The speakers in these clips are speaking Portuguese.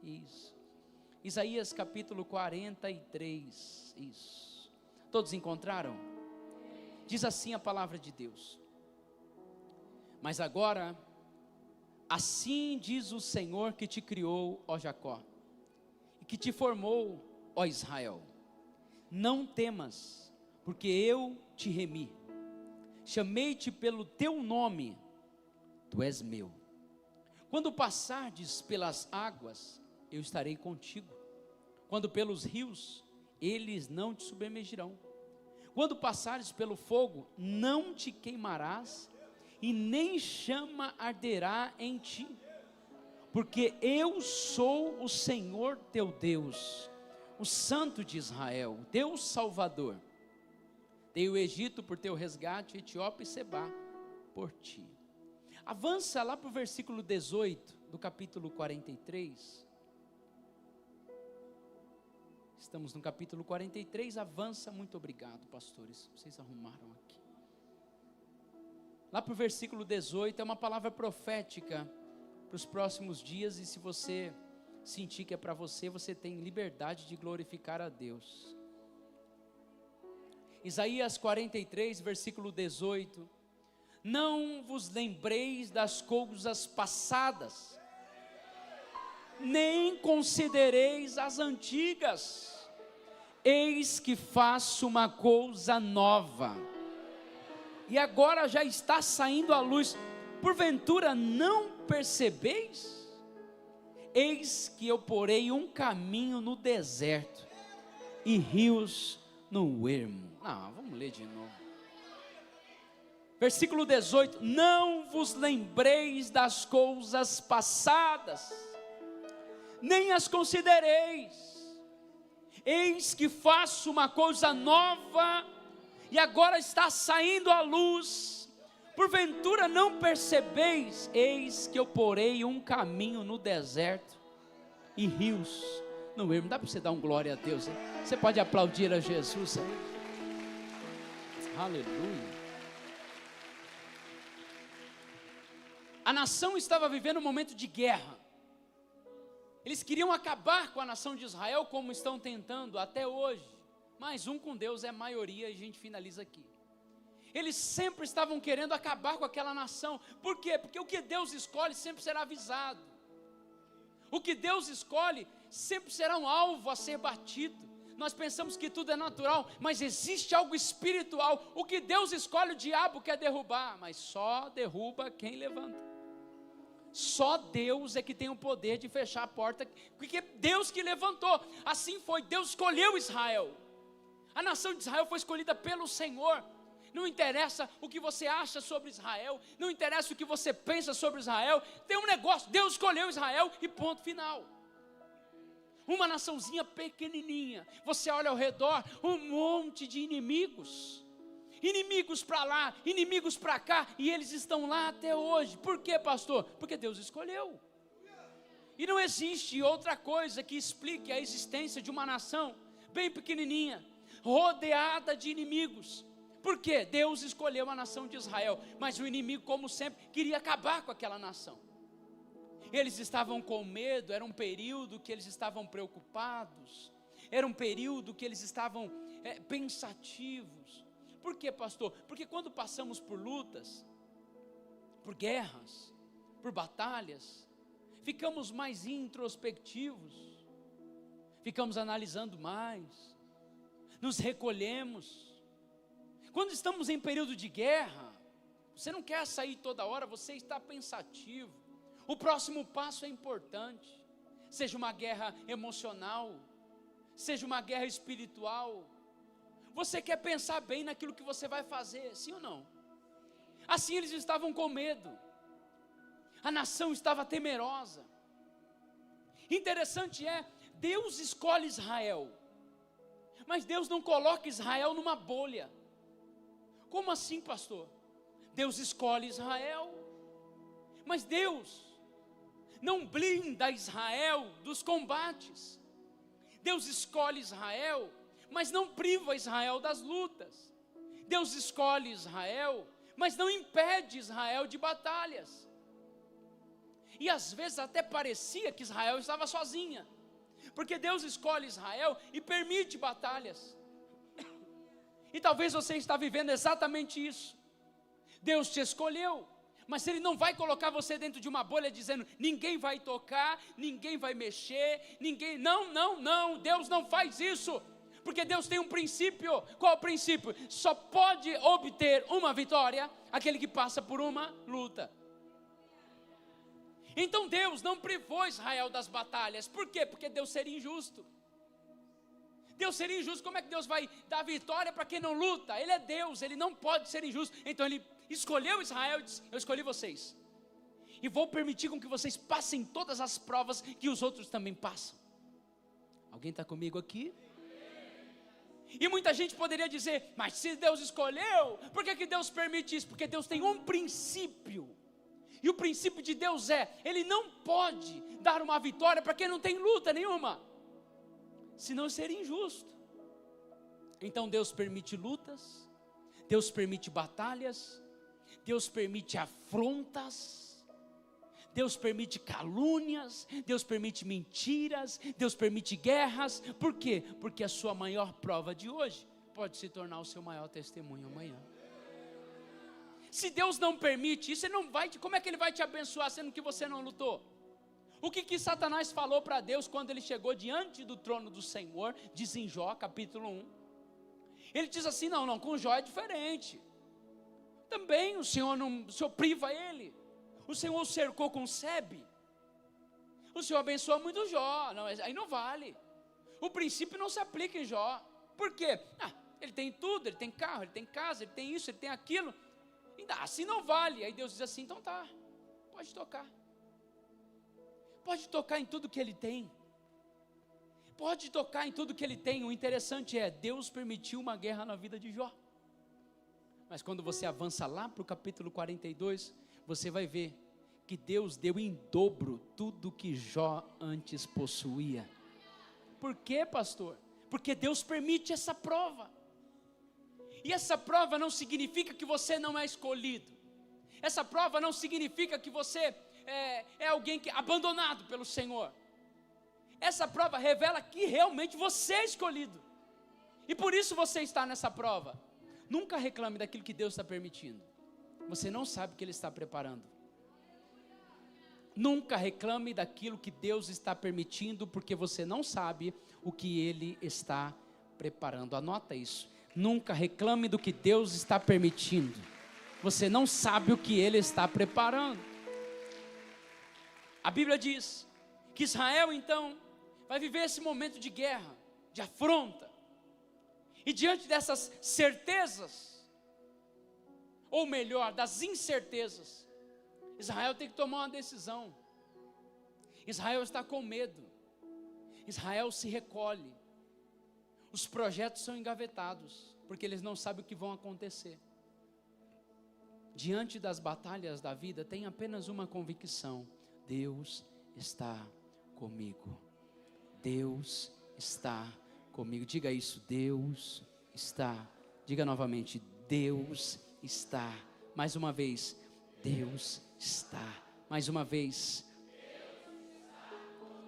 Isso. Isaías capítulo 43. Isso. Todos encontraram? Diz assim a palavra de Deus: mas agora, assim diz o Senhor que te criou, ó Jacó, e que te formou, ó Israel: não temas, porque eu te remi, chamei-te pelo teu nome, tu és meu. Quando passardes pelas águas, eu estarei contigo. Quando pelos rios, eles não te submergirão. Quando passares pelo fogo, não te queimarás, e nem chama arderá em ti. Porque eu sou o Senhor teu Deus, o Santo de Israel, teu Salvador. Dei o Egito por teu resgate, Etiópia e Sebá por ti. Avança lá para o versículo 18 do capítulo 43. Estamos no capítulo 43, avança. Muito obrigado, pastores, vocês arrumaram aqui. Lá para o versículo 18, é uma palavra profética para os próximos dias, e se você sentir que é para você, você tem liberdade de glorificar a Deus. Isaías 43, versículo 18: não vos lembreis das coisas passadas, nem considereis as antigas, eis que faço uma coisa nova, e agora já está saindo à luz, porventura não percebeis? Eis que eu porei um caminho no deserto, e rios no ermo. Vamos ler de novo. Versículo 18: não vos lembreis das coisas passadas, nem as considereis, eis que faço uma coisa nova, e agora está saindo à luz, porventura não percebeis? Eis que eu porei um caminho no deserto, e rios no ermo. Dá para você dar um glória a Deus, hein? Você pode aplaudir a Jesus aí? Aleluia. A nação estava vivendo um momento de guerra. Eles queriam acabar com a nação de Israel, como estão tentando até hoje. Mas com Deus é maioria, e a gente finaliza aqui. Eles sempre estavam querendo acabar com aquela nação. Por quê? Porque o que Deus escolhe sempre será avisado. O que Deus escolhe sempre será um alvo a ser batido. Nós pensamos que tudo é natural, mas existe algo espiritual. O que Deus escolhe, o diabo quer derrubar, mas só derruba quem levanta. Só Deus é que tem o poder de fechar a porta, porque é Deus que levantou. Assim foi, Deus escolheu Israel. A nação de Israel foi escolhida pelo Senhor. Não interessa o que você acha sobre Israel, não interessa o que você pensa sobre Israel, tem um negócio: Deus escolheu Israel e ponto final. Uma naçãozinha pequenininha, você olha ao redor, um monte de inimigos. Inimigos para lá, inimigos para cá, e eles estão lá até hoje. Por quê, pastor? Porque Deus escolheu. E não existe outra coisa que explique a existência de uma nação bem pequenininha, rodeada de inimigos. Por quê? Deus escolheu a nação de Israel, mas o inimigo, como sempre, queria acabar com aquela nação. Eles estavam com medo, era um período que eles estavam preocupados, era um período que eles estavam pensativos. Por quê, pastor? Porque quando passamos por lutas, por guerras, por batalhas, ficamos mais introspectivos, ficamos analisando mais, nos recolhemos. Quando estamos em período de guerra, você não quer sair toda hora, você está pensativo. O próximo passo é importante, seja uma guerra emocional, seja uma guerra espiritual. Você quer pensar bem naquilo que você vai fazer, sim ou não? Assim eles estavam com medo, a nação estava temerosa. Interessante Deus escolhe Israel, mas Deus não coloca Israel numa bolha. Como assim, pastor? Deus escolhe Israel, mas Deus não blinda Israel dos combates. Deus escolhe Israel, mas não priva Israel das lutas. Deus escolhe Israel, mas não impede Israel de batalhas. E às vezes até parecia que Israel estava sozinha, porque Deus escolhe Israel e permite batalhas. E talvez você está vivendo exatamente isso. Deus te escolheu, mas Ele não vai colocar você dentro de uma bolha dizendo, ninguém vai tocar, ninguém vai mexer, ninguém, não, Deus não faz isso, porque Deus tem um princípio. Qual é o princípio? Só pode obter uma vitória aquele que passa por uma luta. Então Deus não privou Israel das batalhas. Por quê? Porque Deus seria injusto. Deus seria injusto. Como é que Deus vai dar vitória para quem não luta? Ele é Deus, Ele não pode ser injusto. Então Ele escolheu Israel e disse, eu escolhi vocês, e vou permitir com que vocês passem todas as provas que os outros também passam. Alguém está comigo aqui? E muita gente poderia dizer, mas se Deus escolheu, por que Deus permite isso? Porque Deus tem um princípio. E o princípio de Deus Ele não pode dar uma vitória para quem não tem luta nenhuma, senão seria injusto. Então Deus permite lutas, Deus permite batalhas, Deus permite afrontas, Deus permite calúnias, Deus permite mentiras, Deus permite guerras. Por quê? Porque a sua maior prova de hoje pode se tornar o seu maior testemunho amanhã. Se Deus não permite isso, Ele não vai, como é que Ele vai te abençoar sendo que você não lutou? O que Satanás falou para Deus quando ele chegou diante do trono do Senhor? Diz em Jó capítulo 1. Ele diz assim, não, com Jó é diferente. Também o Senhor priva ele. O Senhor o cercou com sebe. O Senhor abençoa muito Jó. Não, aí não vale. O princípio não se aplica em Jó. Por quê? Ele tem tudo, ele tem carro, ele tem casa, ele tem isso, ele tem aquilo. Assim não vale. Aí Deus diz assim, então tá, pode tocar. Pode tocar em tudo que ele tem. Pode tocar em tudo que ele tem. O interessante Deus permitiu uma guerra na vida de Jó. Mas quando você avança lá para o capítulo 42, você vai ver que Deus deu em dobro tudo que Jó antes possuía. Por quê, pastor? Porque Deus permite essa prova. E essa prova não significa que você não é escolhido. Essa prova não significa que você é alguém abandonado pelo Senhor. Essa prova revela que realmente você é escolhido. E por isso você está nessa prova. Nunca reclame daquilo que Deus está permitindo. Você não sabe o que Ele está preparando. Nunca reclame daquilo que Deus está permitindo, porque você não sabe o que Ele está preparando. Anota isso. Nunca reclame do que Deus está permitindo. Você não sabe o que Ele está preparando. A Bíblia diz que Israel então vai viver esse momento de guerra, de afronta. E diante dessas certezas, ou melhor, das incertezas, Israel tem que tomar uma decisão. Israel está com medo. Israel se recolhe. Os projetos são engavetados, porque eles não sabem o que vão acontecer. Diante das batalhas da vida, tem apenas uma convicção: Deus está comigo. Deus está comigo. Diga isso, Deus está. Diga novamente, Deus está. Mais uma vez, Deus está. Mais uma vez.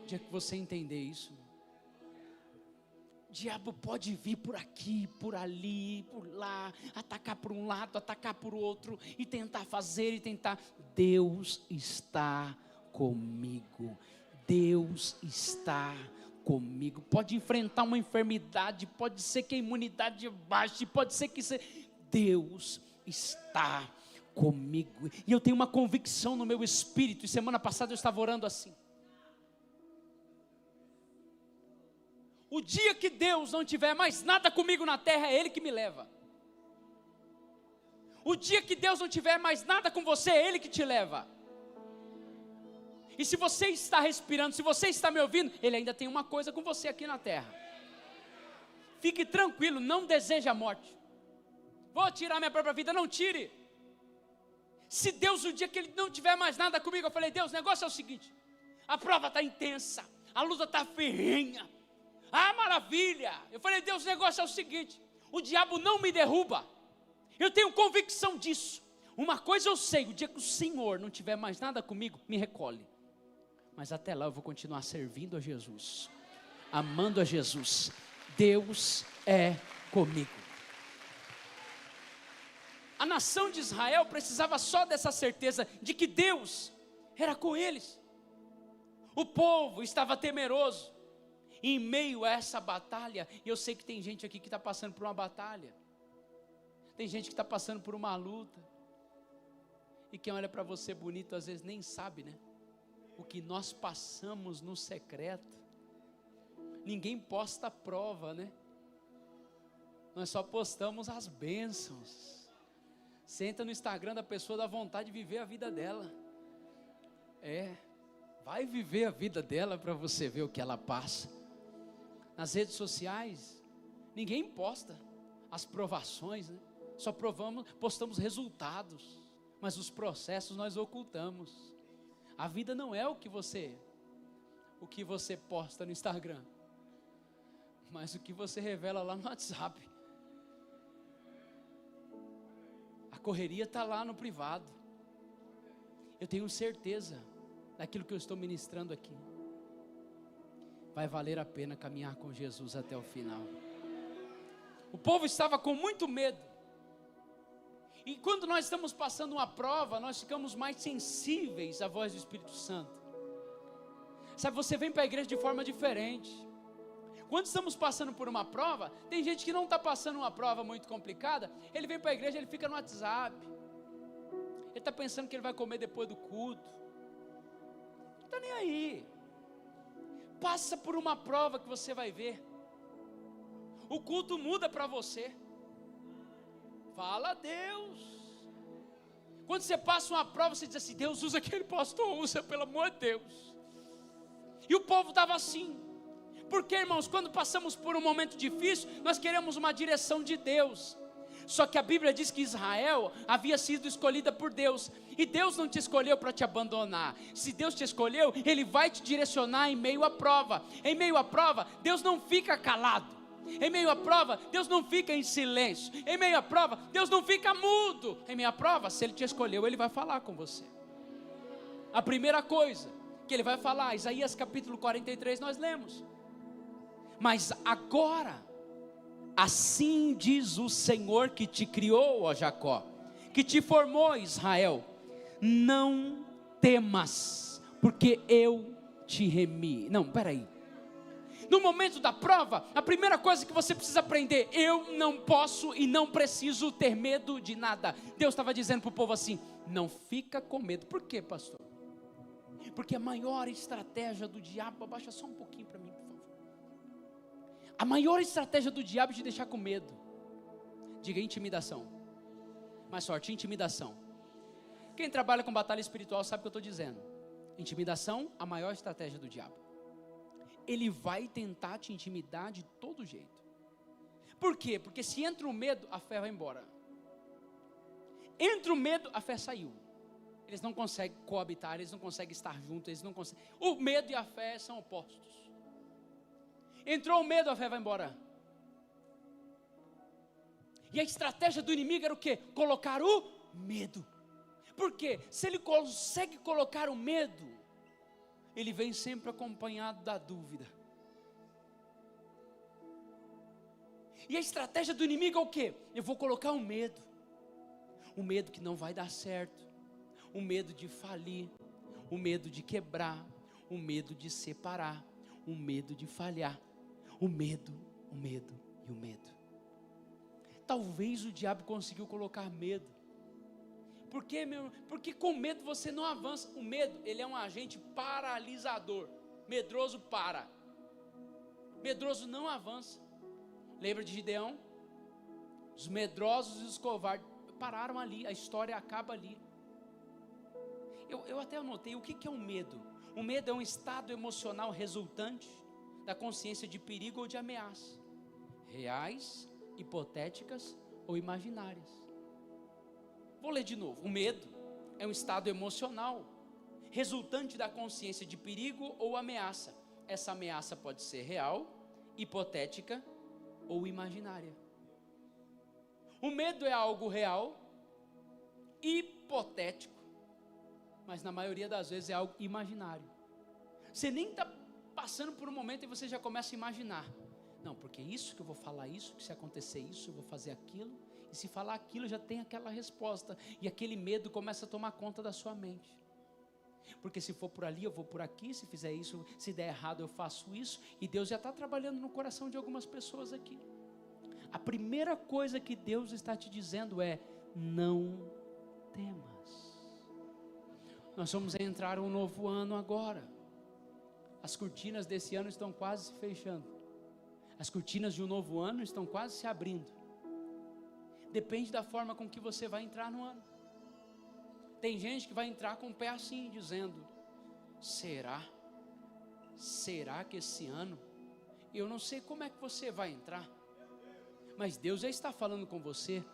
O dia que você entender isso, o diabo pode vir por aqui, por ali, por lá, atacar por um lado, atacar por outro, e tentar fazer, e tentar. Deus está comigo. Deus está comigo. Pode enfrentar uma enfermidade, pode ser que a imunidade baixe, pode ser que Deus está comigo. E eu tenho uma convicção no meu espírito, e semana passada eu estava orando assim: o dia que Deus não tiver mais nada comigo na terra, é Ele que me leva. O dia que Deus não tiver mais nada com você, é Ele que te leva. E se você está respirando, se você está me ouvindo, Ele ainda tem uma coisa com você aqui na terra. Fique tranquilo, não deseje a morte. Vou tirar minha própria vida, não tire. Se Deus, o dia que Ele não tiver mais nada comigo, eu falei: Deus, o negócio é o seguinte, a prova está intensa, a luta está ferrenha. Maravilha. Eu falei: Deus, o negócio é o seguinte, o diabo não me derruba. Eu tenho convicção disso. Uma coisa eu sei: o dia que o Senhor não tiver mais nada comigo, me recolhe. Mas até lá eu vou continuar servindo a Jesus, amando a Jesus. Deus é comigo. A nação de Israel precisava só dessa certeza de que Deus era com eles. O povo estava temeroso. E em meio a essa batalha, e eu sei que tem gente aqui que está passando por uma batalha. Tem gente que está passando por uma luta. E quem olha para você bonito às vezes nem sabe, né? O que nós passamos no secreto. Ninguém posta a prova, né? Nós só postamos as bênçãos. Você entra no Instagram da pessoa, dá vontade de viver a vida dela. Vai viver a vida dela para você ver o que ela passa. Nas redes sociais, ninguém posta as provações, né? Só postamos resultados, mas os processos nós ocultamos. A vida não é o que você posta no Instagram, mas o que você revela lá no WhatsApp. A correria está lá no privado. Eu tenho certeza daquilo que eu estou ministrando aqui. Vai valer a pena caminhar com Jesus até o final. O povo estava com muito medo. E quando nós estamos passando uma prova, nós ficamos mais sensíveis à voz do Espírito Santo. Sabe, você vem para a igreja de forma diferente. Quando estamos passando por uma prova, tem gente que não está passando uma prova muito complicada, ele vem para a igreja, ele fica no WhatsApp. Ele está pensando que ele vai comer depois do culto. Não está nem aí. Passa por uma prova que você vai ver. O culto muda para você. Fala a Deus. Quando você passa uma prova, você diz assim: Deus, usa aquele pastor, usa, pelo amor de Deus. E o povo estava assim. Porque, irmãos, quando passamos por um momento difícil, nós queremos uma direção de Deus. Só que a Bíblia diz que Israel havia sido escolhida por Deus. E Deus não te escolheu para te abandonar. Se Deus te escolheu, Ele vai te direcionar em meio à prova. Em meio à prova, Deus não fica calado. Em meio à prova, Deus não fica em silêncio. Em meio à prova, Deus não fica mudo. Em meio à prova, se Ele te escolheu, Ele vai falar com você. A primeira coisa que Ele vai falar, Isaías capítulo 43, nós lemos. Mas agora, assim diz o Senhor que te criou, ó Jacó, que te formou, Israel: não temas, porque eu te remi. Não, peraí. No momento da prova, a primeira coisa que você precisa aprender: eu não posso e não preciso ter medo de nada. Deus estava dizendo para o povo assim: não fica com medo. Por quê, pastor? Porque a maior estratégia do diabo, abaixa só um pouquinho para mim, por favor. A maior estratégia do diabo é te deixar com medo. Diga intimidação. Mais forte, intimidação. Quem trabalha com batalha espiritual sabe o que eu estou dizendo. Intimidação, a maior estratégia do diabo. Ele vai tentar te intimidar de todo jeito. Por quê? Porque se entra o medo, a fé vai embora. Entra o medo, a fé saiu. Eles não conseguem coabitar, eles não conseguem estar juntos, eles não conseguem. O medo e a fé são opostos. Entrou o medo, a fé vai embora. E a estratégia do inimigo era o quê? Colocar o medo. Por quê? Se ele consegue colocar o medo, ele vem sempre acompanhado da dúvida. E a estratégia do inimigo é o quê? Eu vou colocar o medo. O medo que não vai dar certo. O medo de falir. O medo de quebrar. O medo de separar. O medo de falhar. O medo e o medo. Talvez o diabo conseguiu colocar medo. Por quê, meu irmão? Porque com medo você não avança. O medo, ele é um agente paralisador. Medroso para. Medroso não avança. Lembra de Gideão? Os medrosos e os covardes pararam ali. A história acaba ali. Eu até anotei o que é um medo. O medo é um estado emocional resultante da consciência de perigo ou de ameaça, reais, hipotéticas ou imaginárias. Vou ler de novo. O medo é um estado emocional resultante da consciência de perigo ou ameaça. Essa ameaça pode ser real, hipotética ou imaginária. O medo é algo real, hipotético, mas na maioria das vezes é algo imaginário. Você nem está passando por um momento e você já começa a imaginar. Não, porque isso que eu vou falar isso, que se acontecer isso, eu vou fazer aquilo. E se falar aquilo, já tem aquela resposta. E aquele medo começa a tomar conta da sua mente. Porque se for por ali, eu vou por aqui. Se fizer isso, se der errado, eu faço isso. E Deus já está trabalhando no coração de algumas pessoas aqui. A primeira coisa que Deus está te dizendo é: não temas. Nós vamos entrar um novo ano agora. As cortinas desse ano estão quase se fechando. As cortinas de um novo ano estão quase se abrindo. Depende da forma com que você vai entrar no ano. Tem gente que vai entrar com o pé assim, dizendo: será? Será que esse ano? Eu não sei como é que você vai entrar, mas Deus já está falando com você.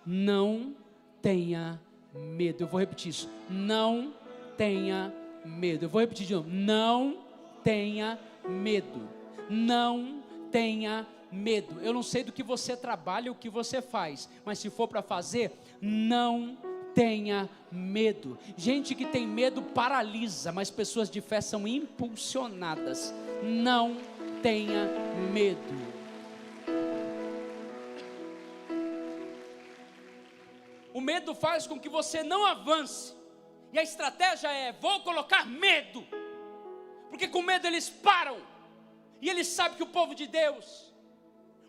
Não tenha medo. Eu vou repetir isso. Não tenha medo. Eu vou repetir de novo. Não tenha medo. Não tenha medo. Eu não sei do que você trabalha, o que você faz, mas se for para fazer, não tenha medo. Gente que tem medo paralisa, mas pessoas de fé são impulsionadas. Não tenha medo. O medo faz com que você não avance. E a estratégia é: vou colocar medo. Porque com medo eles param. E eles sabem que o povo de Deus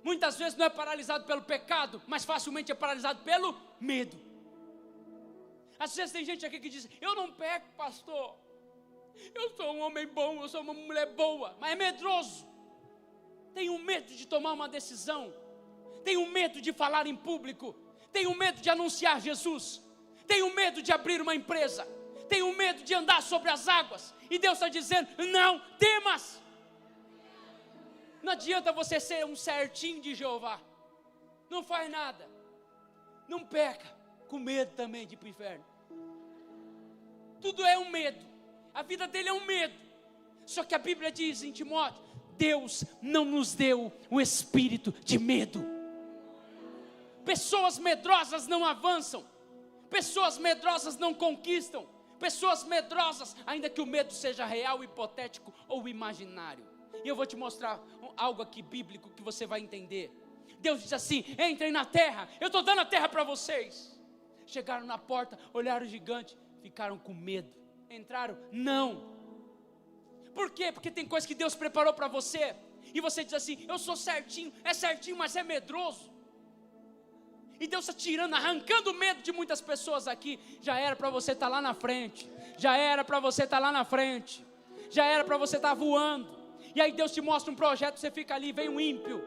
muitas vezes não é paralisado pelo pecado, mas facilmente é paralisado pelo medo. Às vezes tem gente aqui que diz: eu não peco, pastor. Eu sou um homem bom, eu sou uma mulher boa. Mas é medroso. Tenho medo de tomar uma decisão. Tenho medo de falar em público. Tenho medo de anunciar Jesus. Tenho medo de abrir uma empresa. Tenho medo de andar sobre as águas. E Deus está dizendo: não temas. Não adianta você ser um certinho de Jeová. Não faz nada. Não peca. Com medo também de ir para o inferno. Tudo é um medo. A vida dele é um medo. Só que a Bíblia diz em Timóteo: Deus não nos deu o espírito de medo. Pessoas medrosas não avançam. Pessoas medrosas não conquistam. Pessoas medrosas, ainda que o medo seja real, hipotético ou imaginário. E eu vou te mostrar algo aqui bíblico que você vai entender. Deus diz assim: entrem na terra, eu estou dando a terra para vocês. Chegaram na porta, olharam o gigante, ficaram com medo. Entraram? Não. Por quê? Porque tem coisa que Deus preparou para você, e você diz assim: eu sou certinho. É certinho, mas é medroso. E Deus está tirando, arrancando o medo de muitas pessoas aqui. Já era para você estar lá na frente. Já era para você estar lá na frente. Já era para você estar voando. E aí Deus te mostra um projeto, você fica ali, vem um ímpio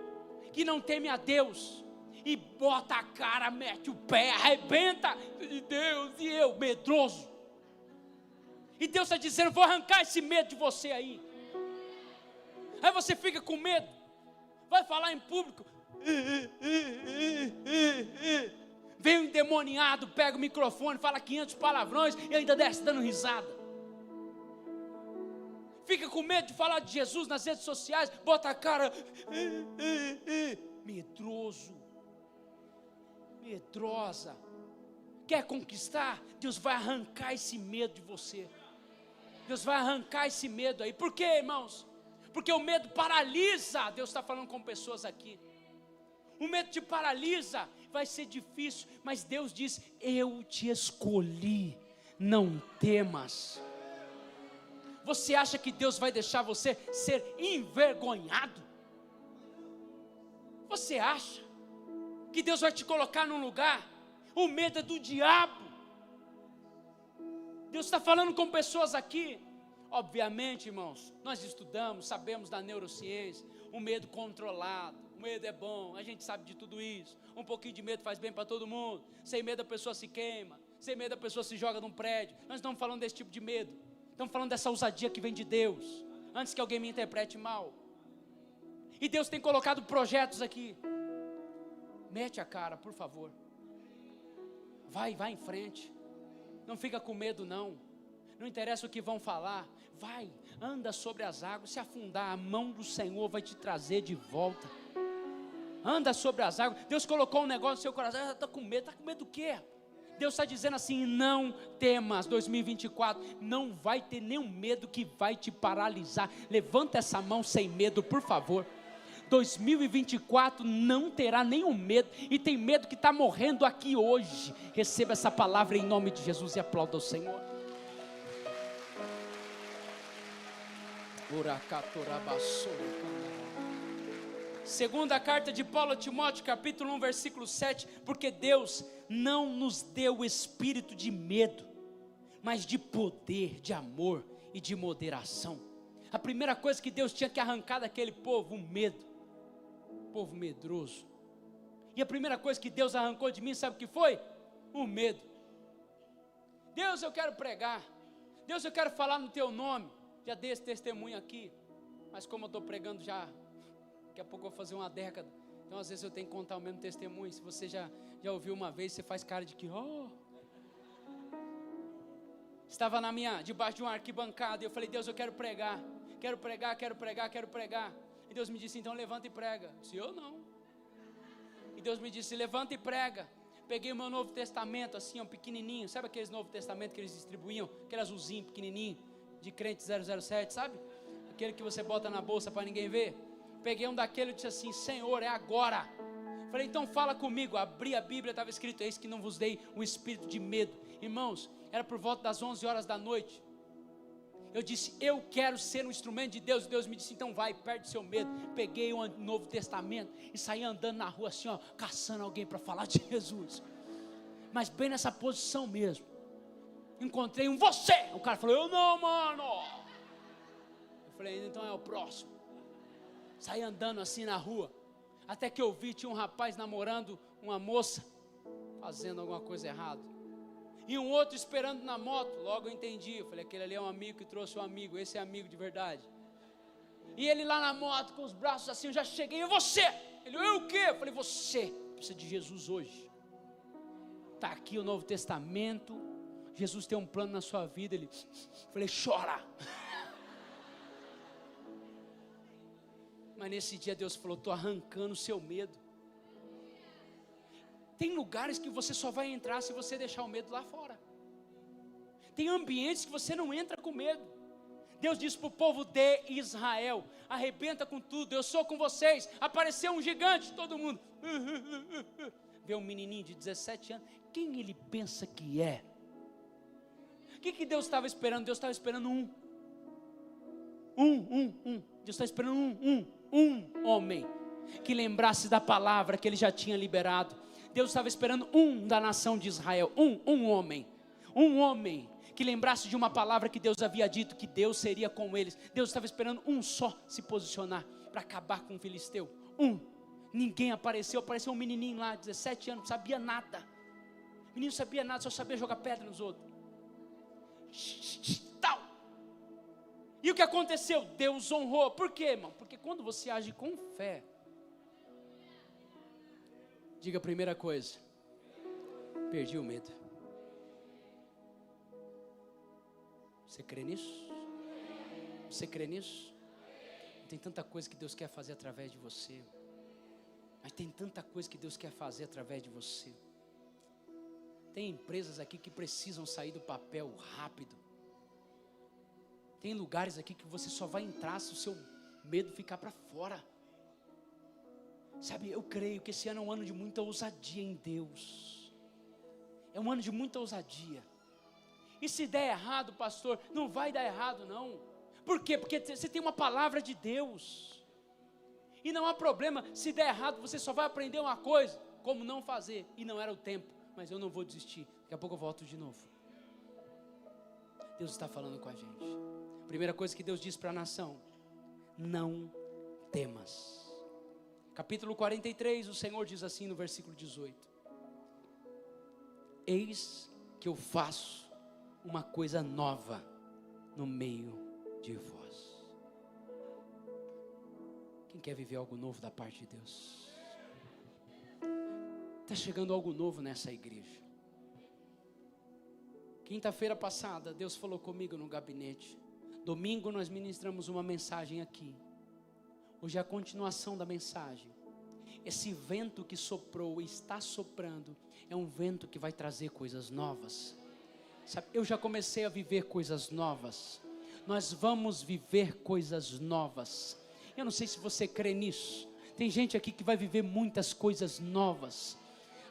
que não teme a Deus e bota a cara, mete o pé, arrebenta de Deus, e eu, medroso. E Deus está dizendo: vou arrancar esse medo de você aí. Aí você fica com medo, vai falar em público, vem um endemoniado, pega o microfone, fala 500 palavrões e ainda desce dando risada. Fica com medo de falar de Jesus nas redes sociais, bota a cara, medroso, medrosa. Quer conquistar? Deus vai arrancar esse medo de você. Deus vai arrancar esse medo aí. Por quê, irmãos? Porque o medo paralisa. Deus está falando com pessoas aqui. O medo te paralisa, vai ser difícil, mas Deus diz: eu te escolhi, não temas. Você acha que Deus vai deixar você ser envergonhado? Você acha que Deus vai te colocar num lugar? O medo é do diabo. Deus está falando com pessoas aqui. Obviamente, irmãos, nós estudamos, sabemos da neurociência, o medo controlado. O medo é bom, a gente sabe de tudo isso. Um pouquinho de medo faz bem para todo mundo. Sem medo a pessoa se queima. Sem medo a pessoa se joga num prédio. Nós estamos falando desse tipo de medo. Estamos falando dessa ousadia que vem de Deus, antes que alguém me interprete mal. E Deus tem colocado projetos aqui. Mete a cara, por favor. Vai em frente. Não fica com medo não. Não interessa o que vão falar. Vai, anda sobre as águas. Se afundar, a mão do Senhor vai te trazer de volta. Anda sobre as águas. Deus colocou um negócio no seu coração. Está com medo do quê? Deus está dizendo assim: não temas. 2024, não vai ter nenhum medo que vai te paralisar. Levanta essa mão sem medo, por favor. 2024 não terá nenhum medo, e tem medo que está morrendo aqui hoje. Receba essa palavra em nome de Jesus e aplauda o Senhor. Segunda carta de Paulo a Timóteo, capítulo 1, versículo 7, porque Deus não nos deu o espírito de medo, mas de poder, de amor e de moderação. A primeira coisa que Deus tinha que arrancar daquele povo, o medo, povo medroso. E a primeira coisa que Deus arrancou de mim, sabe o que foi? O medo. Deus, eu quero pregar. Deus, eu quero falar no teu nome. Já dei esse testemunho aqui, mas como eu estou pregando já, daqui a pouco eu vou fazer uma década, então às vezes eu tenho que contar o mesmo testemunho. Se você já ouviu uma vez, você faz cara de que, estava debaixo de uma arquibancada, e eu falei: Deus, eu quero pregar, e Deus me disse: então levanta e prega. Eu disse: eu não. E Deus me disse: levanta e prega. Peguei o meu Novo Testamento, assim, pequenininho, sabe aqueles Novo Testamento que eles distribuíam, aquele azulzinho pequenininho, de crente 007, sabe? Aquele que você bota na bolsa para ninguém ver. Peguei um daquele e disse assim: Senhor, é agora. Falei: então fala comigo. Abri a Bíblia, estava escrito: eis que não vos dei um espírito de medo. Irmãos, era por volta das 11 horas da noite. Eu disse: eu quero ser um instrumento de Deus. E Deus me disse: então vai, perde seu medo. Peguei o Novo Testamento e saí andando na rua assim, caçando alguém para falar de Jesus. Mas bem nessa posição mesmo. Encontrei um você. O cara falou: eu não, mano. Eu falei: então é o próximo. Saí andando assim na rua, até que eu vi, tinha um rapaz namorando uma moça, fazendo alguma coisa errada, e um outro esperando na moto. Logo eu entendi, eu falei: aquele ali é um amigo que trouxe um amigo, esse é amigo de verdade. E ele lá na moto, com os braços assim, eu já cheguei: e você? Ele: eu o quê? Eu falei: você precisa de Jesus hoje. Está aqui o Novo Testamento, Jesus tem um plano na sua vida. Ele, falei: chora. Mas nesse dia Deus falou: estou arrancando o seu medo. Tem lugares que você só vai entrar se você deixar o medo lá fora. Tem ambientes que você não entra com medo. Deus disse para o povo de Israel: arrebenta com tudo, eu sou com vocês. Apareceu um gigante, todo mundo vê um menininho de 17 anos, quem ele pensa que é? O que Deus estava esperando? Deus estava esperando Deus está esperando um homem que lembrasse da palavra que ele já tinha liberado. Deus estava esperando da nação de Israel, um homem que lembrasse de uma palavra que Deus havia dito, que Deus seria com eles. Deus estava esperando um só se posicionar para acabar com o filisteu. Ninguém apareceu um menininho lá, 17 anos, não sabia nada. O menino não sabia nada, só sabia jogar pedra nos outros. Tal. E o que aconteceu? Deus honrou. Por quê, irmão? Porque quando você age com fé, diga a primeira coisa: perdi o medo. Você crê nisso? Você crê nisso? Tem tanta coisa que Deus quer fazer através de você. Mas tem tanta coisa que Deus quer fazer através de você. Tem empresas aqui que precisam sair do papel rápido. Tem lugares aqui que você só vai entrar se o seu medo ficar para fora. Sabe, eu creio que esse ano é um ano de muita ousadia em Deus. É um ano de muita ousadia. E se der errado, pastor, não vai dar errado não. Por quê? Porque você tem uma palavra de Deus. E não há problema, se der errado, você só vai aprender uma coisa: como não fazer. E não era o tempo, mas eu não vou desistir. Daqui a pouco eu volto de novo. Deus está falando com a gente. Primeira coisa que Deus diz para a nação: não temas. Capítulo 43, o Senhor diz assim no versículo 18: eis que eu faço uma coisa nova no meio de vós. Quem quer viver algo novo da parte de Deus? Está chegando algo novo nessa igreja. Quinta-feira passada, Deus falou comigo no gabinete. Domingo nós ministramos uma mensagem aqui. Hoje é a continuação da mensagem. esse vento que soprou e está soprando, é um vento que vai trazer coisas novas. Sabe, eu já comecei a viver coisas novas. Nós vamos viver coisas novas. Eu não sei se você crê nisso. Tem gente aqui que vai viver muitas coisas novas.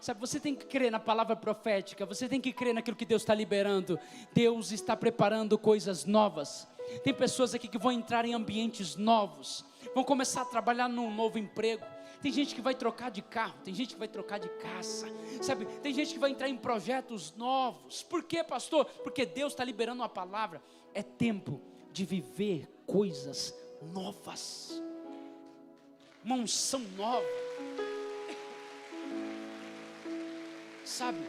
Sabe, você tem que crer na palavra profética. Você tem que crer naquilo que Deus está liberando. Deus está preparando coisas novas. Tem pessoas aqui que vão entrar em ambientes novos. Vão começar a trabalhar num novo emprego. Tem gente que vai trocar de carro, tem gente que vai trocar de casa, sabe? Tem gente que vai entrar em projetos novos. Por quê, pastor? Porque Deus está liberando uma palavra. É tempo de viver coisas novas. Uma unção nova. Sabe?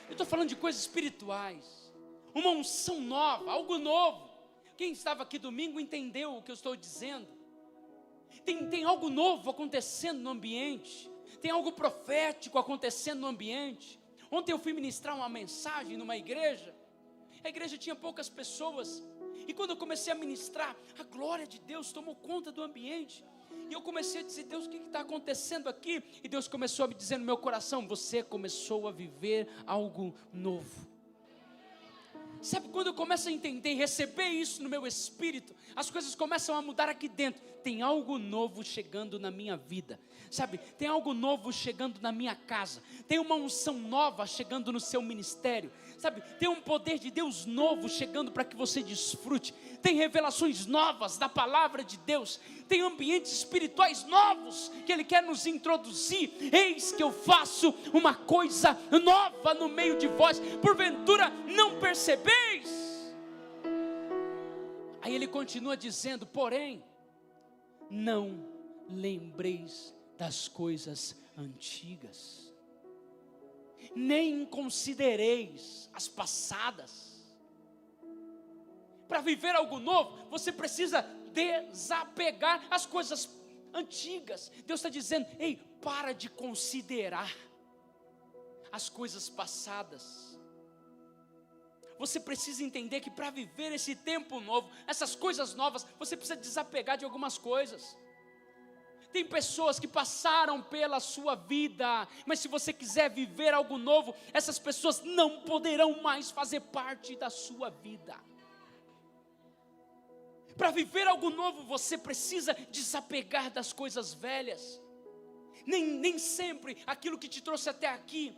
Eu estou falando de coisas espirituais. Uma unção nova, algo novo. Quem estava aqui domingo entendeu o que eu estou dizendo. Tem algo novo acontecendo no ambiente. Tem algo profético acontecendo no ambiente. Ontem eu fui ministrar uma mensagem numa igreja. A igreja tinha poucas pessoas. E quando eu comecei a ministrar, a glória de Deus tomou conta do ambiente. E eu comecei a dizer: Deus, o que está acontecendo aqui? E Deus começou a me dizer no meu coração: você começou a viver algo novo. Sabe, quando eu começo a entender e receber isso no meu espírito, as coisas começam a mudar aqui dentro. Tem algo novo chegando na minha vida. Sabe, tem algo novo chegando na minha casa. Tem uma unção nova chegando no seu ministério. Sabe, tem um poder de Deus novo chegando para que você desfrute. Tem revelações novas da palavra de Deus. Tem ambientes espirituais novos que Ele quer nos introduzir. Eis que eu faço uma coisa nova no meio de vós. Porventura não percebeis? Aí Ele continua dizendo: porém, não lembreis das coisas antigas, nem considereis as passadas. Para viver algo novo, você precisa desapegar as coisas antigas. Deus está dizendo: ei, para de considerar as coisas passadas. Você precisa entender que para viver esse tempo novo, essas coisas novas, você precisa desapegar de algumas coisas. Tem pessoas que passaram pela sua vida, mas se você quiser viver algo novo, essas pessoas não poderão mais fazer parte da sua vida. Para viver algo novo, você precisa desapegar das coisas velhas. Nem sempre aquilo que te trouxe até aqui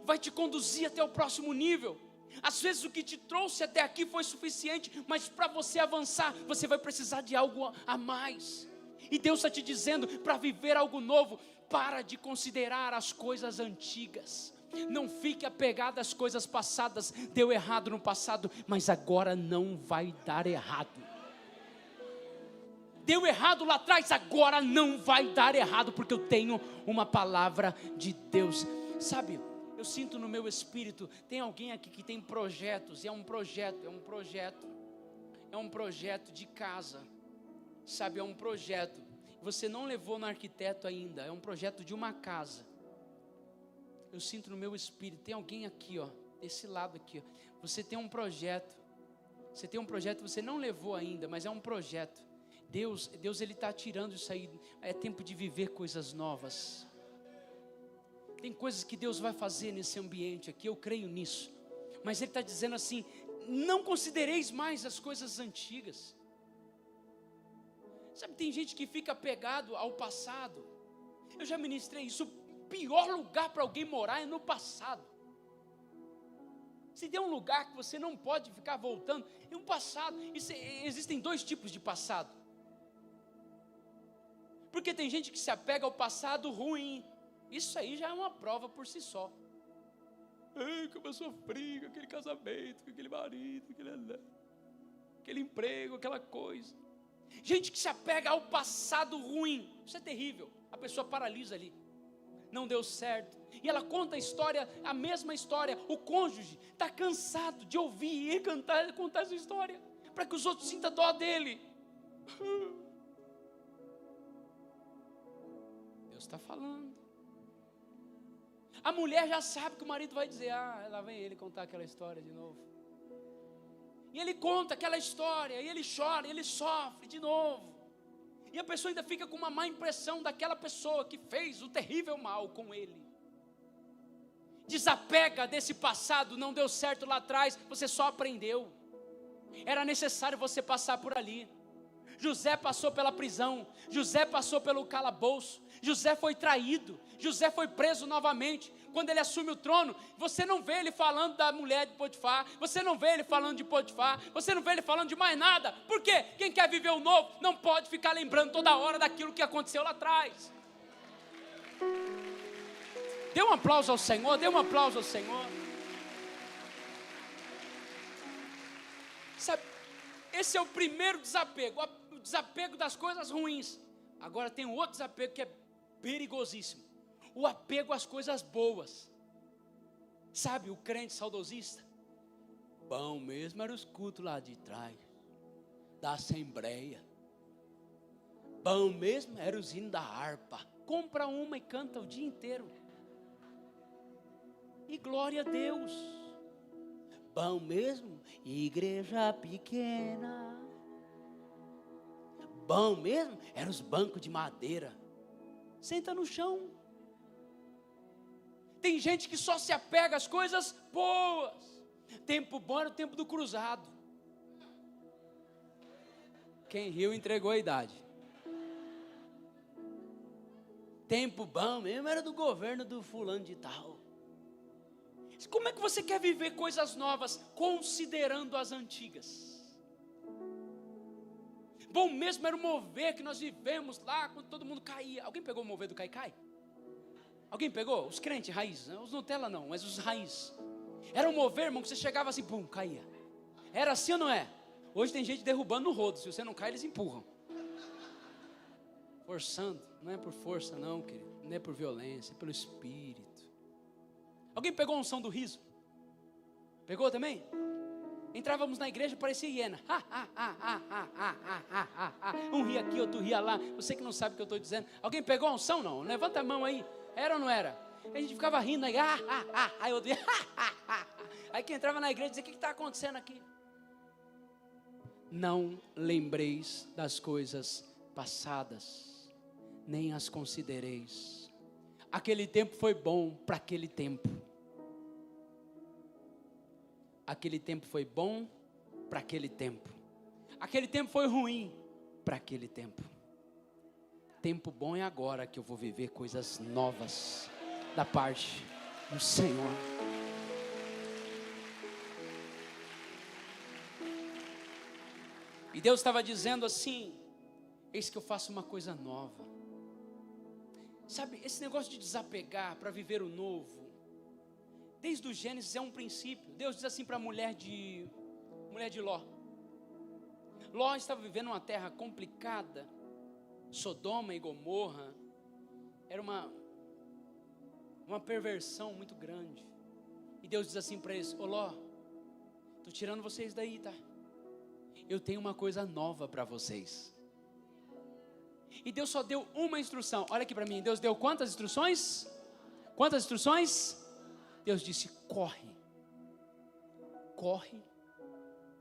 vai te conduzir até o próximo nível. Às vezes o que te trouxe até aqui foi suficiente, mas para você avançar, você vai precisar de algo a mais. E Deus está te dizendo: para viver algo novo, para de considerar as coisas antigas. Não fique apegado às coisas passadas. Deu errado no passado, mas agora não vai dar errado. Deu errado lá atrás, agora não vai dar errado, porque eu tenho uma palavra de Deus. Sabe, eu sinto no meu espírito, tem alguém aqui que tem projetos, e é um projeto de casa, sabe, é um projeto, você não levou no arquiteto ainda, é um projeto de uma casa. Eu sinto no meu espírito, tem alguém aqui, ó, desse lado aqui, ó, você tem um projeto, você não levou ainda, mas é um projeto. Deus Ele está tirando isso aí, é tempo de viver coisas novas. Tem coisas que Deus vai fazer nesse ambiente aqui, eu creio nisso. Mas Ele está dizendo assim: não considereis mais as coisas antigas. Sabe, tem gente que fica apegado ao passado. Eu já ministrei isso. O pior lugar para alguém morar é no passado. Se tem um lugar que você não pode ficar voltando, é um passado. Existem dois tipos de passado. Porque tem gente que se apega ao passado ruim. Isso aí já é uma prova por si só. Ei, como eu sofri com aquele casamento, com aquele marido, aquele emprego, aquela coisa. Gente que se apega ao passado ruim. Isso é terrível. A pessoa paralisa ali. Não deu certo. E ela conta a história, a mesma história. O cônjuge está cansado de ouvir e contar essa história, para que os outros sintam dó dele. Deus está falando. A mulher já sabe que o marido vai dizer: ah, lá vem ele contar aquela história de novo. E ele conta aquela história, e ele chora, e ele sofre de novo. E a pessoa ainda fica com uma má impressão daquela pessoa que fez o terrível mal com ele. Desapega desse passado, não deu certo lá atrás, você só aprendeu. Era necessário você passar por ali. José passou pela prisão, José passou pelo calabouço, José foi traído, José foi preso novamente. Quando ele assume o trono, você não vê ele falando da mulher de Potifar, você não vê ele falando de Potifar, você não vê ele falando de mais nada. Por quê? Quem quer viver o novo não pode ficar lembrando toda hora daquilo que aconteceu lá atrás. Dê um aplauso ao Senhor, dê um aplauso ao Senhor. Sabe, esse é o primeiro desapego, o desapego das coisas ruins. Agora tem um outro desapego que é perigosíssimo. O apego às coisas boas. Sabe, o crente saudosista, bom mesmo era os cultos lá de trás, da assembleia. Bom mesmo era os hinos da harpa. Compra uma e canta o dia inteiro. E glória a Deus. Bom mesmo, igreja pequena. Bom mesmo eram os bancos de madeira. Senta no chão. Tem gente que só se apega às coisas boas. Tempo bom era o tempo do cruzado. Quem riu entregou a idade. Tempo bom mesmo era do governo do fulano de tal. Como é que você quer viver coisas novas considerando as antigas? Bom mesmo era o mover que nós vivemos lá quando todo mundo caía. Alguém pegou o mover do Cai-Cai? Alguém pegou? Os crentes raiz, né? Os Nutella não, mas os raiz. Era um mover, irmão, que você chegava assim, pum, caía. Era assim ou não é? Hoje tem gente derrubando no rodo, se você não cai, eles empurram. Forçando, não é por força não, querido, não é por violência, é pelo Espírito. Alguém pegou a unção do riso? Pegou também? Entrávamos na igreja, parecia hiena. Um ria aqui, outro ria lá. Você que não sabe o que eu estou dizendo. Alguém pegou a unção? Não, levanta a mão aí. Era ou não era? A gente ficava rindo aí, aí outro ia, aí quem entrava na igreja dizia, o que está acontecendo aqui? Não lembreis das coisas passadas, nem as considereis. Aquele tempo foi bom para aquele tempo. Aquele tempo foi bom para aquele tempo. Aquele tempo foi ruim para aquele tempo. Tempo bom é agora que eu vou viver coisas novas da parte do Senhor. E Deus estava dizendo assim, eis que eu faço uma coisa nova. Sabe, esse negócio de desapegar para viver o novo, desde o Gênesis é um princípio. Deus diz assim para a mulher de Ló. Ló estava vivendo uma terra complicada. Sodoma e Gomorra era uma perversão muito grande. E Deus diz assim para eles, ô Ló, estou tirando vocês daí, tá? Eu tenho uma coisa nova para vocês. E Deus só deu uma instrução. Olha aqui para mim, Deus deu quantas instruções? Quantas instruções? Deus disse, corre. Corre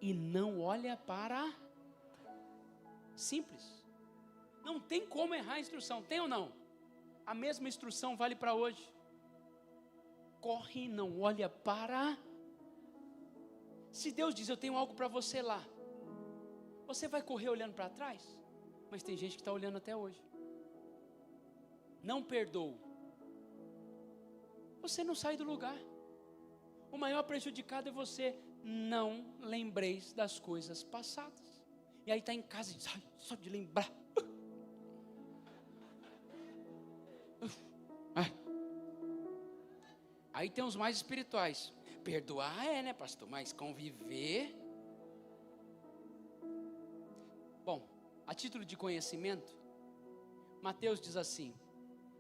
e não olha para... Simples. Não tem como errar a instrução, tem ou não? A mesma instrução vale para hoje. Corre e não olha para... Se Deus diz, eu tenho algo para você lá, você vai correr olhando para trás? Mas tem gente que está olhando até hoje. Não perdoa. Você não sai do lugar. O maior prejudicado é você. Não lembreis das coisas passadas. E aí está em casa e diz, só de lembrar. Aí tem os mais espirituais. Perdoar né, pastor? Mas conviver... Bom, a título de conhecimento, Mateus diz assim,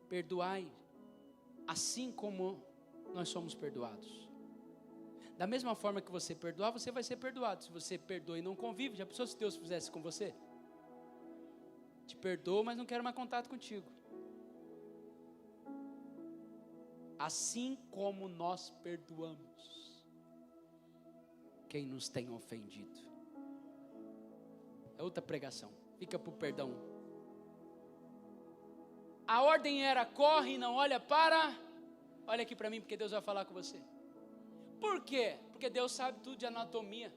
perdoai assim como nós somos perdoados. Da mesma forma que você perdoar, você vai ser perdoado. Se você perdoa e não convive, já pensou se Deus fizesse com você? Te perdoo, mas não quero mais contato contigo. Assim como nós perdoamos quem nos tem ofendido. É outra pregação. Fica para o perdão A ordem era: corre e não olha para... Olha aqui para mim, porque Deus vai falar com você. Por quê? Porque Deus sabe tudo de anatomia.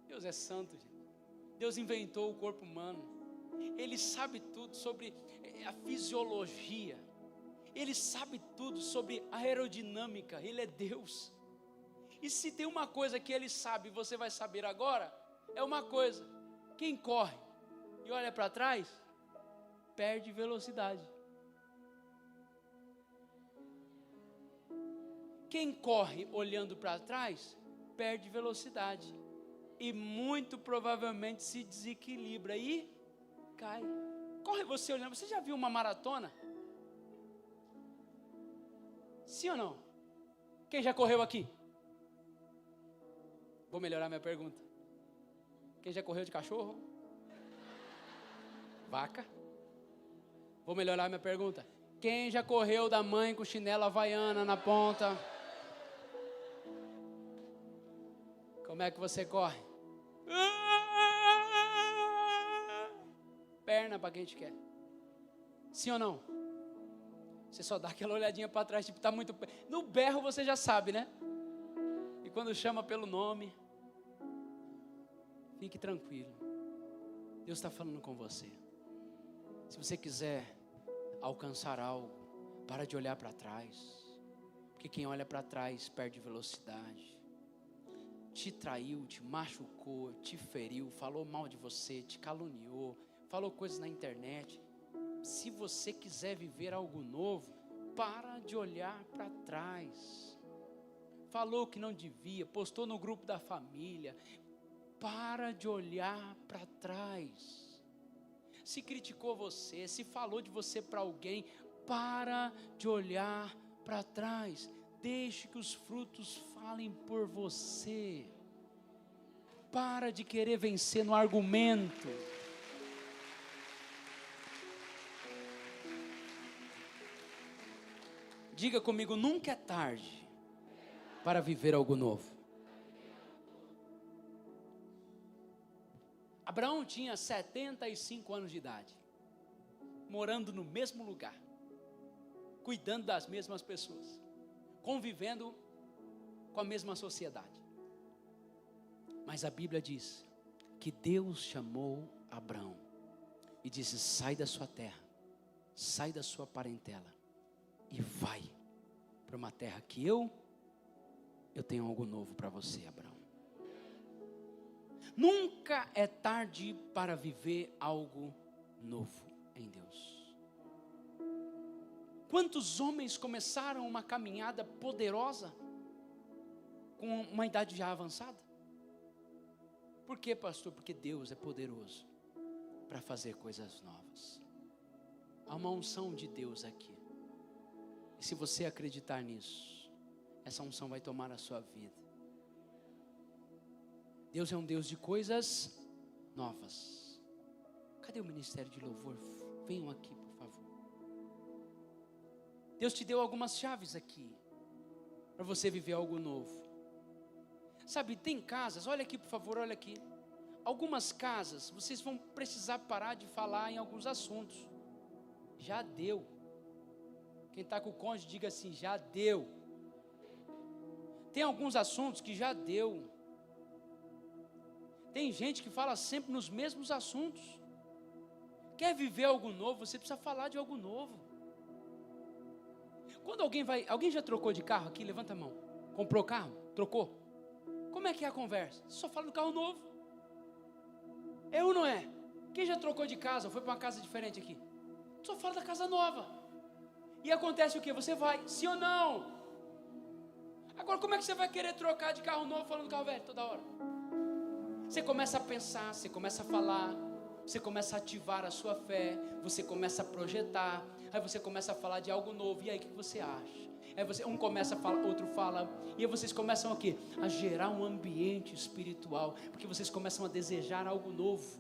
Deus é santo, gente. Deus inventou o corpo humano. Ele sabe tudo sobre a fisiologia. Ele sabe tudo sobre a aerodinâmica. Ele é Deus. E se tem uma coisa que Ele sabe e você vai saber agora, é uma coisa: quem corre e olha para trás, perde velocidade. Quem corre olhando para trás, perde velocidade. E muito provavelmente se desequilibra e cai. Corre você olhando. Você já viu uma maratona? Sim ou não? Quem já correu aqui? Vou melhorar minha pergunta. Quem já correu de cachorro? Vaca? Vou melhorar minha pergunta. Quem já correu da mãe com chinelo havaiana na ponta? Como é que você corre? Perna para quem a gente quer. Sim ou não? Você só dá aquela olhadinha para trás, tipo, tá muito... No berro você já sabe, né? E quando chama pelo nome, fique tranquilo. Deus está falando com você. Se você quiser alcançar algo, para de olhar para trás. Porque quem olha para trás perde velocidade. Te traiu, te machucou, te feriu, falou mal de você, te caluniou, falou coisas na internet. Se você quiser viver algo novo, para de olhar para trás. Falou que não devia, postou no grupo da família. Para de olhar para trás. Se criticou você, se falou de você para alguém, para de olhar para trás. Deixe que os frutos falem por você. Para de querer vencer no argumento. Diga comigo: nunca é tarde para viver algo novo. Abraão tinha 75 anos de idade, morando no mesmo lugar, cuidando das mesmas pessoas, convivendo com a mesma sociedade. Mas a Bíblia diz que Deus chamou Abraão e disse: sai da sua terra, sai da sua parentela e vai para uma terra que eu tenho algo novo para você, Abraão. Nunca é tarde para viver algo novo em Deus. Quantos homens começaram uma caminhada poderosa com uma idade já avançada? Por quê, pastor? Porque Deus é poderoso para fazer coisas novas. Há uma unção de Deus aqui. E se você acreditar nisso, essa unção vai tomar a sua vida. Deus é um Deus de coisas novas. Cadê o ministério de louvor? Venham aqui, por favor. Deus te deu algumas chaves aqui para você viver algo novo. Sabe, tem casas, olha aqui por favor, olha aqui. Algumas casas, vocês vão precisar parar de falar em alguns assuntos. Já deu. Quem está com o cônjuge, diga assim: já deu. Tem alguns assuntos que já deu. Tem gente que fala sempre nos mesmos assuntos. Quer viver algo novo, você precisa falar de algo novo. Quando alguém já trocou de carro aqui? Levanta a mão. Comprou carro? Trocou? Como é que é a conversa? Você só fala do carro novo. É ou não é? Quem já trocou de casa, ou foi para uma casa diferente aqui? Só fala da casa nova. E acontece o quê? Você vai, sim ou não? Agora, como é que você vai querer trocar de carro novo falando do carro velho toda hora? Você começa a pensar, você começa a falar, você começa a ativar a sua fé, você começa a projetar, aí você começa a falar de algo novo, e aí o que você acha? Aí um começa a falar, outro fala, e aí vocês começam a quê? A gerar um ambiente espiritual, porque vocês começam a desejar algo novo,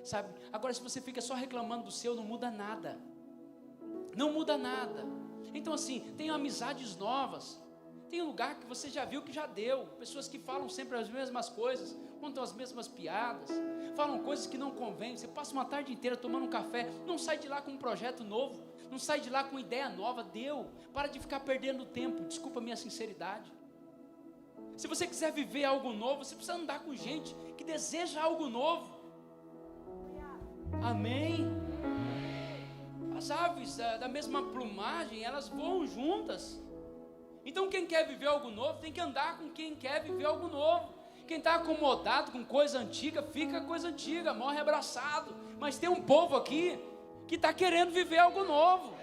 sabe? Agora, se você fica só reclamando do seu, não muda nada. Não muda nada. Então assim, tem amizades novas. Tem lugar que você já viu que já deu. Pessoas que falam sempre as mesmas coisas. contam as mesmas piadas, falam coisas que não convêm. Você passa uma tarde inteira tomando um café, não sai de lá com um projeto novo, não sai de lá com ideia nova. Deu, para de ficar perdendo tempo, desculpa a minha sinceridade. Se você quiser viver algo novo, você precisa andar com gente que deseja algo novo. Amém? As aves da mesma plumagem, elas voam juntas. Então quem quer viver algo novo, tem que andar com quem quer viver algo novo. Quem está acomodado com coisa antiga, fica coisa antiga, morre abraçado. Mas tem um povo aqui, que está querendo viver algo novo,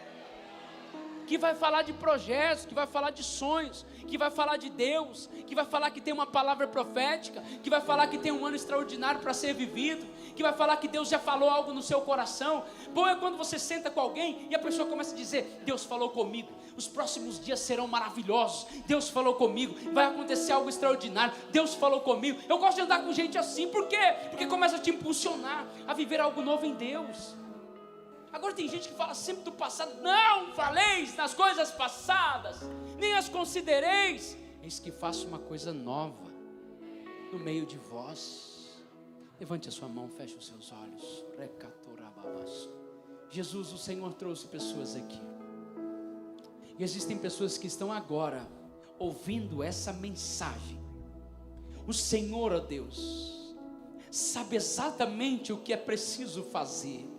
que vai falar de projetos, que vai falar de sonhos, que vai falar de Deus, que vai falar que tem uma palavra profética, que vai falar que tem um ano extraordinário para ser vivido, que vai falar que Deus já falou algo no seu coração. Bom é quando você senta com alguém e a pessoa começa a dizer: Deus falou comigo, os próximos dias serão maravilhosos, Deus falou comigo, vai acontecer algo extraordinário, Deus falou comigo. Eu gosto de andar com gente assim. Por quê? Porque começa a te impulsionar a viver algo novo em Deus. Agora tem gente que fala sempre do passado. Não faleis nas coisas passadas, nem as considereis. Eis que faço uma coisa nova no meio de vós. Levante a sua mão, feche os seus olhos. Jesus, o Senhor trouxe pessoas aqui, e existem pessoas que estão agora ouvindo essa mensagem. O Senhor, ó Deus, sabe exatamente o que é preciso fazer,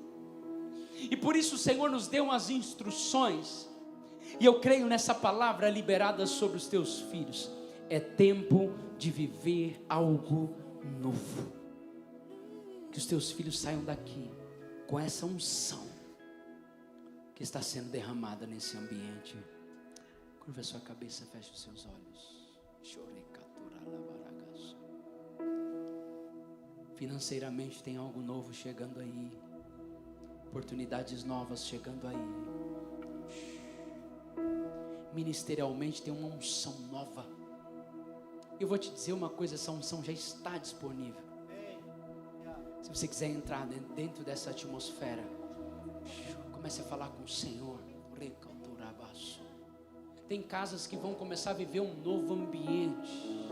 e por isso o Senhor nos deu umas instruções, e eu creio nessa palavra liberada sobre os teus filhos. É tempo de viver algo novo. Que os teus filhos saiam daqui com essa unção que está sendo derramada nesse ambiente. Curva a sua cabeça, feche os seus olhos. Financeiramente tem algo novo chegando aí, oportunidades novas chegando aí. Ministerialmente tem uma unção nova. Eu vou te dizer uma coisa, essa unção já está disponível. Se você quiser entrar dentro dessa atmosfera, comece a falar com o Senhor. Tem casas que vão começar a viver um novo ambiente.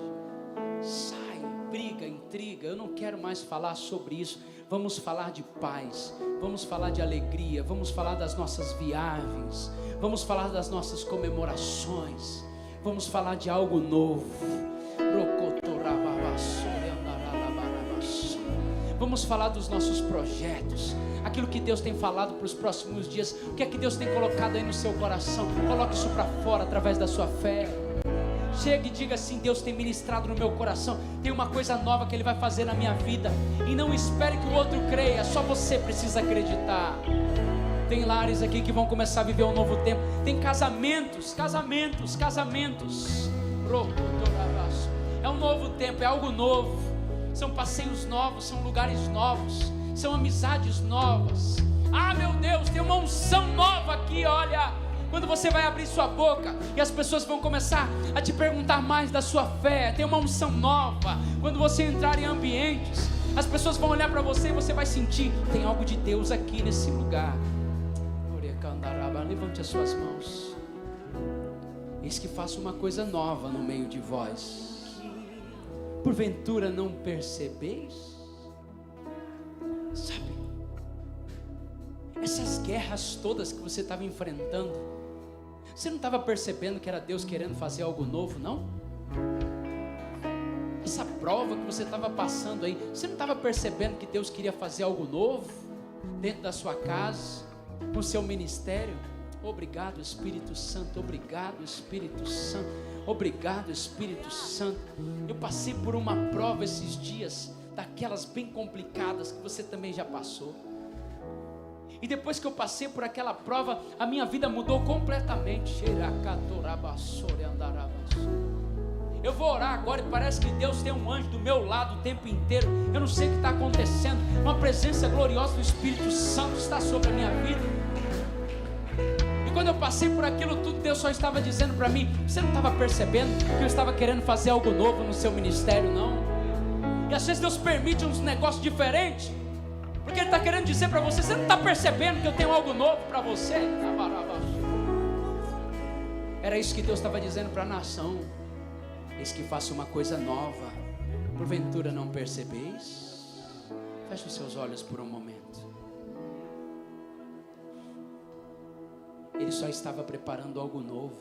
Sai, briga, intriga. Eu não quero mais falar sobre isso. Vamos falar de paz, vamos falar de alegria, vamos falar das nossas viagens, vamos falar das nossas comemorações, vamos falar de algo novo. Vamos falar dos nossos projetos, aquilo que Deus tem falado para os próximos dias. O que é que Deus tem colocado aí no seu coração? Coloque isso para fora através da sua fé. Chegue e diga assim: Deus tem ministrado no meu coração, tem uma coisa nova que Ele vai fazer na minha vida. E não espere que o outro creia, só você precisa acreditar. Tem lares aqui que vão começar a viver um novo tempo. Tem casamentos. É um novo tempo, é algo novo. São passeios novos, são lugares novos, são amizades novas. Ah, meu Deus, tem uma unção nova aqui, olha. Quando você vai abrir sua boca e as pessoas vão começar a te perguntar mais da sua fé, tem uma unção nova. Quando você entrar em ambientes, as pessoas vão olhar para você e você vai sentir: tem algo de Deus aqui nesse lugar. Levante as suas mãos. Eis que faço uma coisa nova no meio de vós. Porventura não percebeis? Sabe, essas guerras todas que você estava enfrentando, você não estava percebendo que era Deus querendo fazer algo novo, não? Essa prova que você estava passando aí, você não estava percebendo que Deus queria fazer algo novo dentro da sua casa, no seu ministério? Obrigado, Espírito Santo. Obrigado, Espírito Santo. Obrigado, Espírito Santo. Eu passei por uma prova esses dias, daquelas bem complicadas que você também já passou. E depois que eu passei por aquela prova, a minha vida mudou completamente. Eu vou orar agora e parece que Deus tem um anjo do meu lado o tempo inteiro. Eu não sei o que está acontecendo. Uma presença gloriosa do Espírito Santo está sobre a minha vida. E quando eu passei por aquilo tudo, Deus só estava dizendo para mim: você não estava percebendo que eu estava querendo fazer algo novo no seu ministério, não? E às vezes Deus permite uns negócios diferentes, porque Ele está querendo dizer para você: você não está percebendo que eu tenho algo novo para você? Era isso que Deus estava dizendo para a nação. Eis que faço uma coisa nova. Porventura não percebeis? Feche os seus olhos por um momento. Ele só estava preparando algo novo.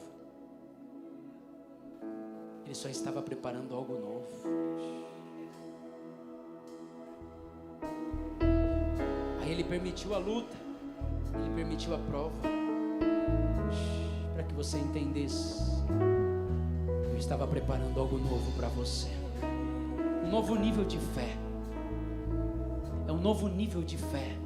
Ele só estava preparando algo novo. Aí Ele permitiu a luta. Ele permitiu a prova. Para que você entendesse. Eu estava preparando algo novo para você. Um novo nível de fé. É um novo nível de fé.